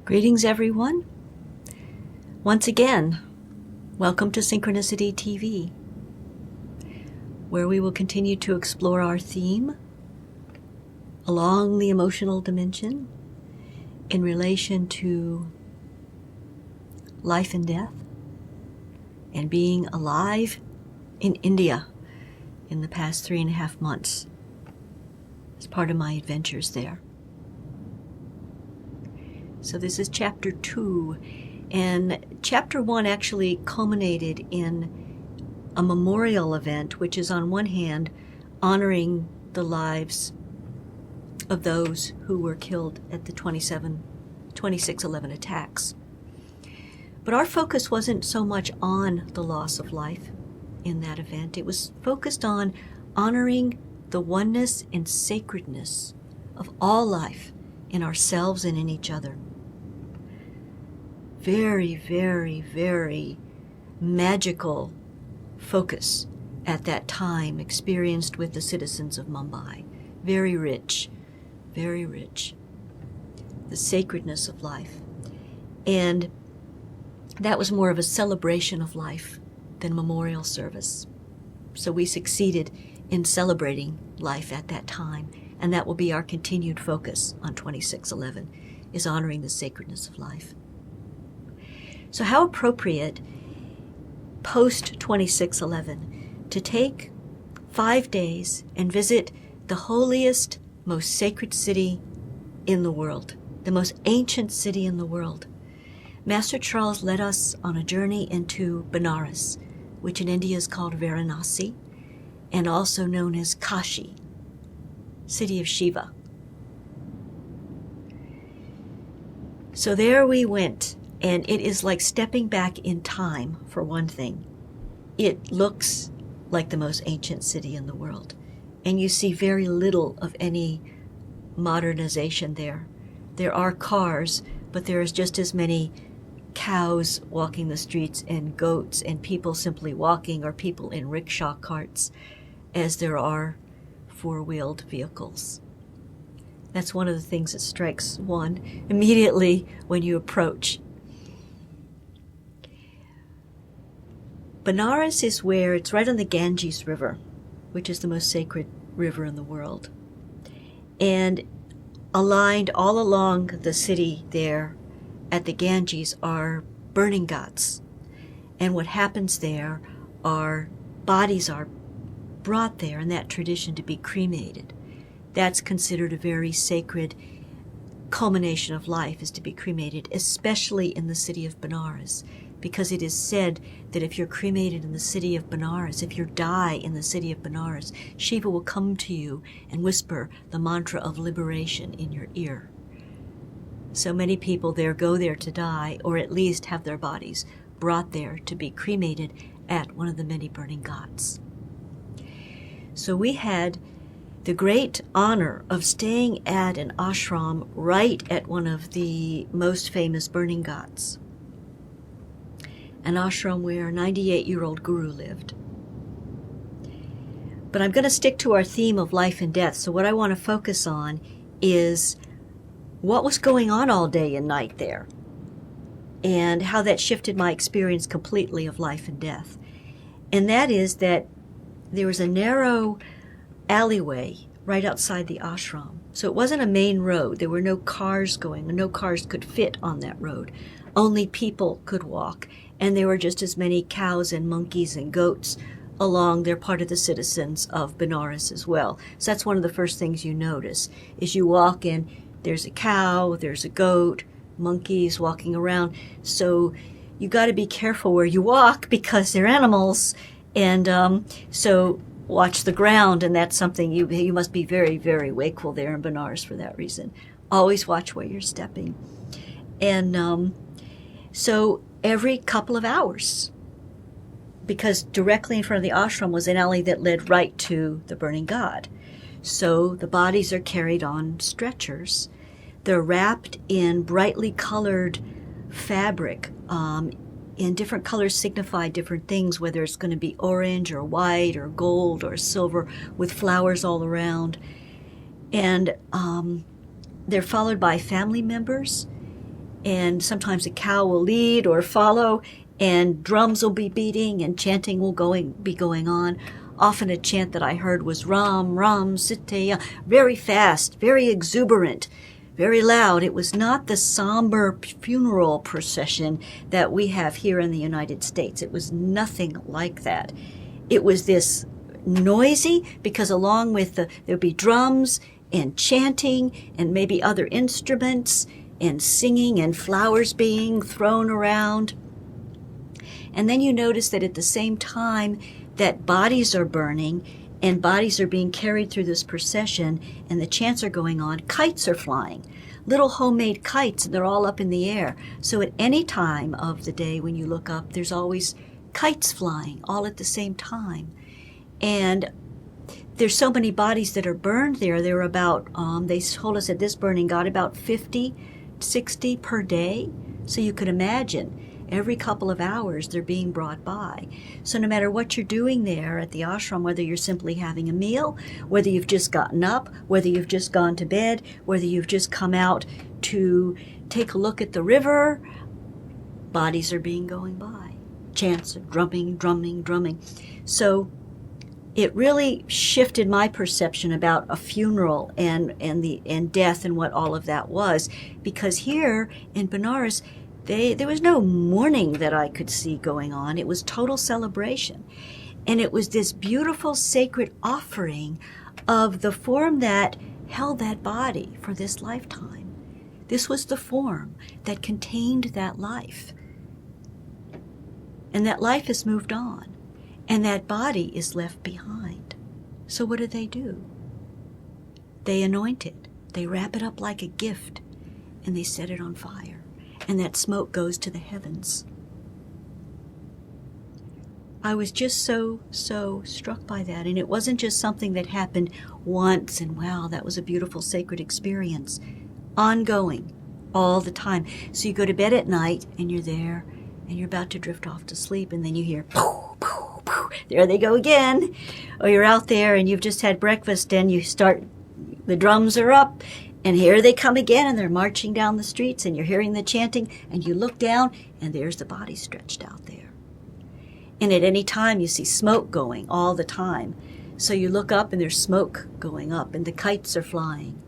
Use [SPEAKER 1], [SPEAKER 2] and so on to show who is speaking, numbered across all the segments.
[SPEAKER 1] Greetings, everyone. Once again, welcome to Synchronicity TV, where we will continue to explore our theme along the emotional dimension in relation to life and death and being alive in India in the past 3.5 months as part of my adventures there. So this is chapter 2, and chapter 1 actually culminated in a memorial event, which is on one hand honoring the lives of those who were killed at the 26/11 attacks. But our focus wasn't so much on the loss of life in that event. It was focused on honoring the oneness and sacredness of all life in ourselves and in each other. Very, very, very magical focus at that time experienced with the citizens of Mumbai. Very rich, very rich. The sacredness of life. And that was more of a celebration of life than memorial service. So we succeeded in celebrating life at that time, and that will be our continued focus on 26/11, is honoring the sacredness of life. So how appropriate post 26/11 to take 5 days and visit the holiest, most sacred city in the world, the most ancient city in the world. Master Charles led us on a journey into Benares, which in India is called Varanasi, and also known as Kashi, city of Shiva. So there we went. And it is like stepping back in time, for one thing. It looks like the most ancient city in the world. And you see very little of any modernization there. There are cars, but there is just as many cows walking the streets and goats and people simply walking or people in rickshaw carts as there are four-wheeled vehicles. That's one of the things that strikes one immediately when you approach. Benares is where it's right on the Ganges River, which is the most sacred river in the world. And aligned all along the city there at the Ganges are burning ghats. And what happens there are bodies are brought there in that tradition to be cremated. That's considered a very sacred culmination of life, is to be cremated, especially in the city of Benares. Because it is said that if you're cremated in the city of Benares, if you die in the city of Benares, Shiva will come to you and whisper the mantra of liberation in your ear. So many people there go there to die, or at least have their bodies brought there to be cremated at one of the many burning ghats. So we had the great honor of staying at an ashram right at one of the most famous burning ghats. An ashram where a 98-year-old guru lived. But I'm going to stick to our theme of life and death. So what I want to focus on is what was going on all day and night there, and how that shifted my experience completely of life and death. And that is that there was a narrow alleyway right outside the ashram. So it wasn't a main road. There were no cars going, and no cars could fit on that road. Only people could walk. And there were just as many cows and monkeys and goats along. They're part of the citizens of Benares as well. So that's one of the first things you notice, is you walk in, there's a cow, there's a goat, monkeys walking around. So you got to be careful where you walk because they're animals. And so watch the ground, and that's something you must be very, very wakeful there in Benares for that reason. Always watch where you're stepping. And so every couple of hours, because directly in front of the ashram was an alley that led right to the burning ghat. So the bodies are carried on stretchers. They're wrapped in brightly colored fabric, and different colors signify different things, whether it's going to be orange or white or gold or silver with flowers all around. And they're followed by family members and sometimes a cow will lead or follow, and drums will be beating and chanting will be going on. Often a chant that I heard was Ram, Ram, Sitya, very fast, very exuberant, very loud. It was not the somber funeral procession that we have here in the United States. It was nothing like that. It was this noisy, because along with there'd be drums and chanting and maybe other instruments and singing and flowers being thrown around. And then you notice that at the same time that bodies are burning and bodies are being carried through this procession and the chants are going on, kites are flying, little homemade kites, and they're all up in the air. So at any time of the day when you look up, there's always kites flying all at the same time. And there's so many bodies that are burned there. There are about, they told us that this burning got about 50, 60 per day. So you could imagine every couple of hours they're being brought by. So no matter what you're doing there at the ashram, whether you're simply having a meal, whether you've just gotten up, whether you've just gone to bed, whether you've just come out to take a look at the river, bodies are being going by. Chants of drumming. So it really shifted my perception about a funeral and death and what all of that was, because here in Benares, there was no mourning that I could see going on. It was total celebration. And it was this beautiful sacred offering of the form that held that body for this lifetime. This was the form that contained that life. And that life has moved on. And that body is left behind. So what do? They anoint it. They wrap it up like a gift. And they set it on fire. And that smoke goes to the heavens. I was just so struck by that. And it wasn't just something that happened once and wow, that was a beautiful sacred experience. Ongoing, all the time. So you go to bed at night and you're there and you're about to drift off to sleep, and then you hear pooh, pooh, pooh, there they go again. Or you're out there and you've just had breakfast and the drums are up, and here they come again, and they're marching down the streets, and you're hearing the chanting, and you look down, and there's the body stretched out there. And at any time, you see smoke going all the time. So you look up, and there's smoke going up, and the kites are flying,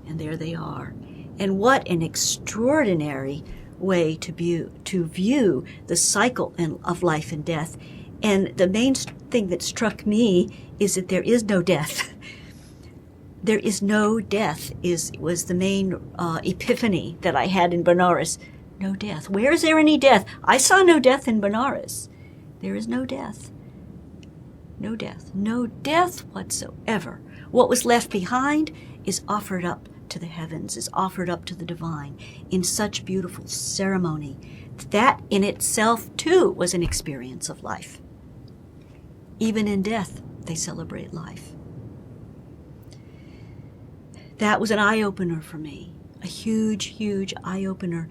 [SPEAKER 1] and there they are. And what an extraordinary way to view the cycle of life and death. And the main thing that struck me is that there is no death. There is no death was the main epiphany that I had in Benares. No death. Where is there any death? I saw no death in Benares. There is no death. No death. No death whatsoever. What was left behind is offered up to the heavens, is offered up to the divine in such beautiful ceremony. That in itself, too, was an experience of life. Even in death, they celebrate life. That was an eye-opener for me, a huge, huge eye-opener.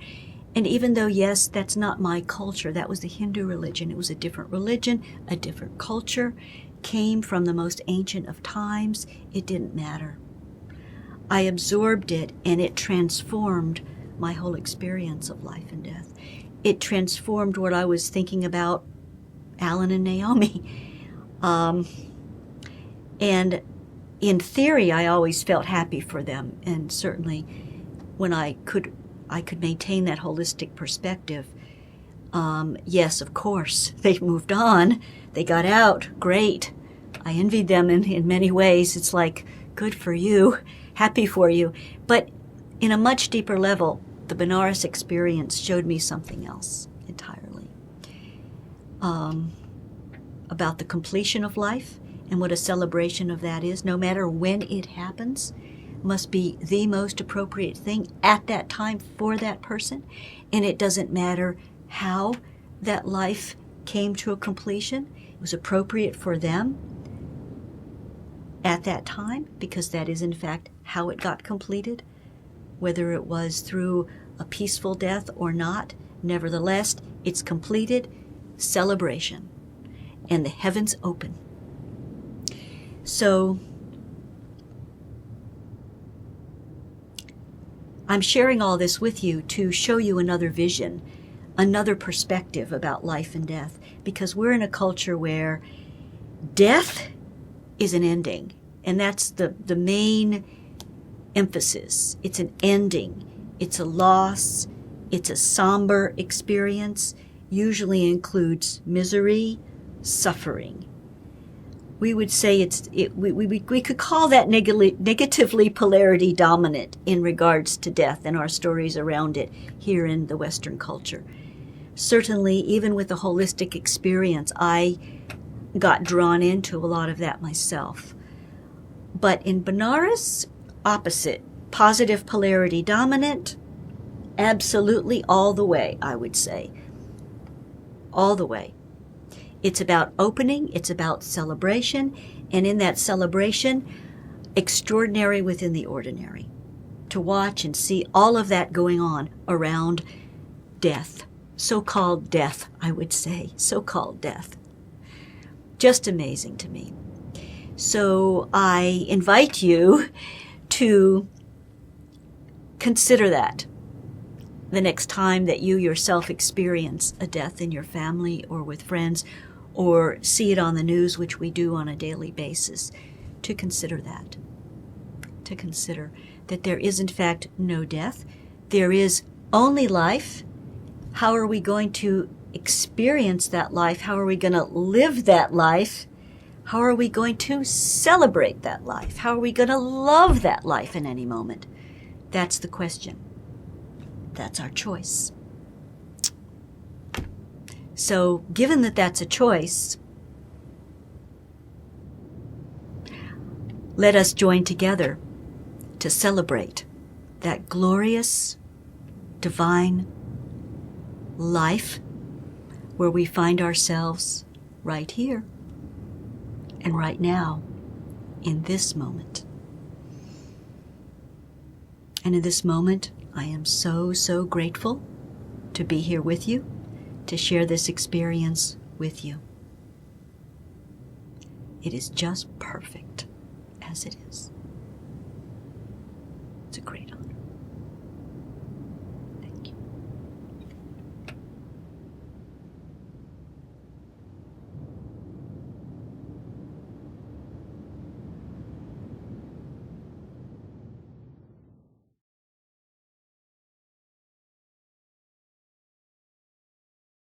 [SPEAKER 1] And even though, yes, that's not my culture, that was the Hindu religion. It was a different religion, a different culture, came from the most ancient of times. It didn't matter. I absorbed it, and it transformed my whole experience of life and death. It transformed what I was thinking about Alan and Naomi. And in theory, I always felt happy for them, and certainly when I could maintain that holistic perspective. Yes, of course, they moved on. They got out. Great. I envied them in many ways. It's like, good for you, happy for you. But in a much deeper level, the Benares experience showed me something else entirely. About the completion of life and what a celebration of that is, no matter when it happens, must be the most appropriate thing at that time for that person. And it doesn't matter how that life came to a completion. It was appropriate for them at that time, because that is in fact how it got completed, whether it was through a peaceful death or not. Nevertheless, it's completed. Celebration. And the heavens open. So I'm sharing all this with you to show you another vision, another perspective about life and death, because we're in a culture where death is an ending, and that's the main emphasis. It's an ending. It's a loss. It's a somber experience, usually includes misery, suffering. We would say we could call that negatively polarity dominant in regards to death and our stories around it here in the Western culture. Certainly, even with the holistic experience, I got drawn into a lot of that myself. But in Benares, opposite. Positive polarity dominant, absolutely all the way, I would say. All the way. It's about opening, it's about celebration, and in that celebration, extraordinary within the ordinary. To watch and see all of that going on around death. So-called death, I would say. So-called death. Just amazing to me. So I invite you to consider that the next time that you yourself experience a death in your family or with friends, or see it on the news, which we do on a daily basis, to consider that. To consider that there is in fact no death. There is only life. How are we going to experience that life? How are we going to live that life? How are we going to celebrate that life? How are we going to love that life in any moment? That's the question. That's our choice. So, given that that's a choice, let us join together to celebrate that glorious, divine life where we find ourselves right here and right now in this moment. And in this moment, I am so, so grateful to be here with you, to share this experience with you. It is just perfect as it is.